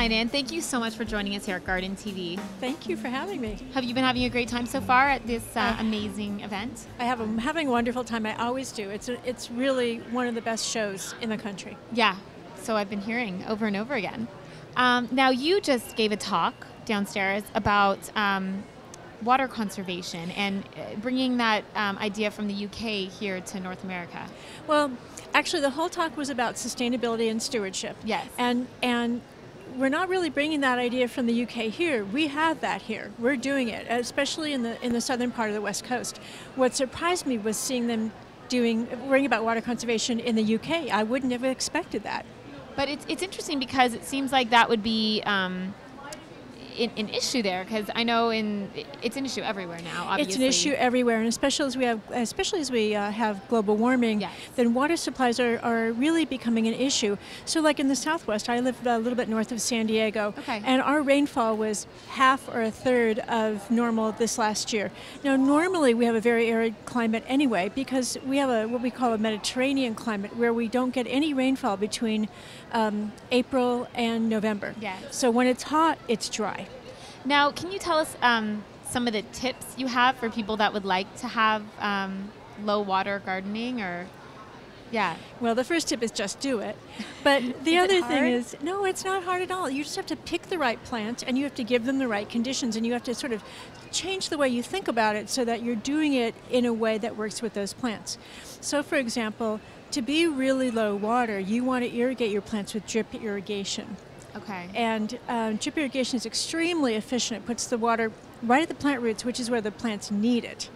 Hi, Nan. Thank you so much for joining us here at Garden TV. Thank you for having me. Have you been having a great time so far at this amazing event? I'm having a wonderful time. I always do. It's really one of the best shows in the country. Yeah, so I've been hearing over and over again. Now, you just gave a talk downstairs about water conservation and bringing that idea from the UK here to North America. Well, actually, the whole talk was about sustainability and stewardship. Yes. And we're not really bringing that idea from the UK here. We have that here. We're doing it, especially in the southern part of the West Coast. What surprised me was seeing them worrying about water conservation in the UK. I wouldn't have expected that. But it's interesting because it seems like that would be an issue there, because I know it's an issue everywhere now. Obviously, it's an issue everywhere, and especially as we have global warming, yes, then water supplies are really becoming an issue. So, like in the Southwest, I live a little bit north of San Diego, okay, and our rainfall was half or a third of normal this last year. Now, normally we have a very arid climate anyway, because we have what we call a Mediterranean climate, where we don't get any rainfall between April and November. Yes. So when it's hot, it's dry. Now, can you tell us some of the tips you have for people that would like to have low water gardening, or yeah? Well, the first tip is just do it. But the other thing is, no, it's not hard at all. You just have to pick the right plant, and you have to give them the right conditions, and you have to sort of change the way you think about it so that you're doing it in a way that works with those plants. So, for example, to be really low water, you want to irrigate your plants with drip irrigation. Okay. And drip irrigation is extremely efficient. It puts the water right at the plant roots, which is where the plants need it.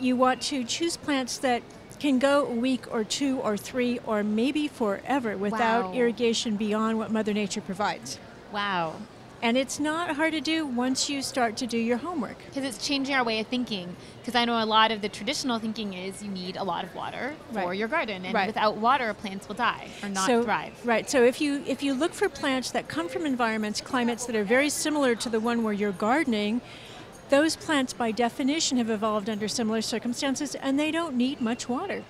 You want to choose plants that can go a week or two or three or maybe forever without irrigation beyond what Mother Nature provides. Wow. And it's not hard to do once you start to do your homework. Because it's changing our way of thinking. Because I know a lot of the traditional thinking is you need a lot of water for your garden. And without water, plants will die or not thrive. Right. So if you look for plants that come from climates that are very similar to the one where you're gardening, those plants by definition have evolved under similar circumstances, and they don't need much water.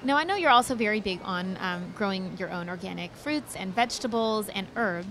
Now, I know you're also very big on growing your own organic fruits and vegetables and herbs.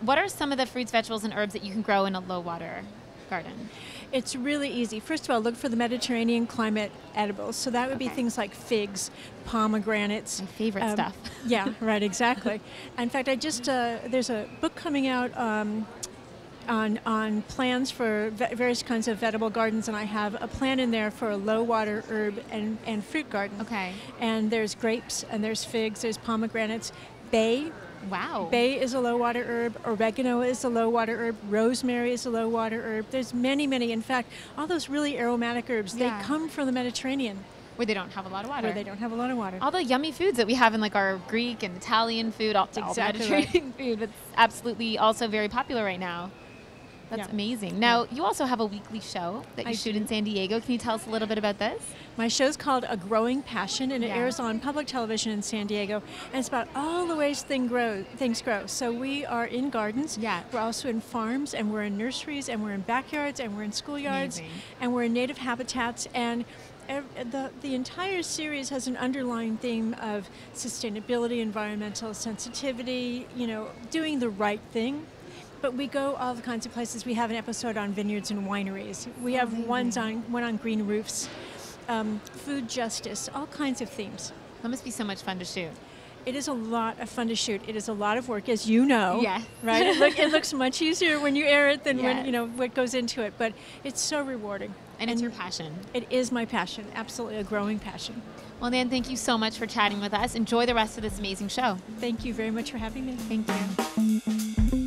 What are some of the fruits, vegetables, and herbs that you can grow in a low-water garden? It's really easy. First of all, look for the Mediterranean climate edibles. So that would be things like figs, pomegranates. My favorite stuff. Yeah, right, exactly. In fact, there's a book coming out on plans for various kinds of edible gardens, and I have a plan in there for a low-water herb and fruit garden. Okay. And there's grapes, and there's figs, there's pomegranates, bay. Wow. Bay is a low-water herb. Oregano is a low-water herb. Rosemary is a low-water herb. There's many, many. In fact, all those really aromatic herbs, they come from the Mediterranean. Where they don't have a lot of water. All the yummy foods that we have in like our Greek and Italian food, all Mediterranean food, that's absolutely also very popular right now. That's amazing. Now, you also have a weekly show that you shoot in San Diego. Can you tell us a little bit about this? My show's called A Growing Passion, and it airs on public television in San Diego. And it's about all the ways things grow. So we are in gardens. Yeah. We're also in farms, and we're in nurseries, and we're in backyards, and we're in schoolyards, and we're in native habitats. And the entire series has an underlying theme of sustainability, environmental sensitivity, doing the right thing. But we go all the kinds of places. We have an episode on vineyards and wineries. We have one on green roofs, food justice, all kinds of themes. That must be so much fun to shoot. It is a lot of fun to shoot. It is a lot of work, as you know. Yeah. Right? It looks much easier when you air it than when what goes into it. But it's so rewarding. And it's your passion. It is my passion. Absolutely a growing passion. Well, Nan, thank you so much for chatting with us. Enjoy the rest of this amazing show. Thank you very much for having me. Thank you.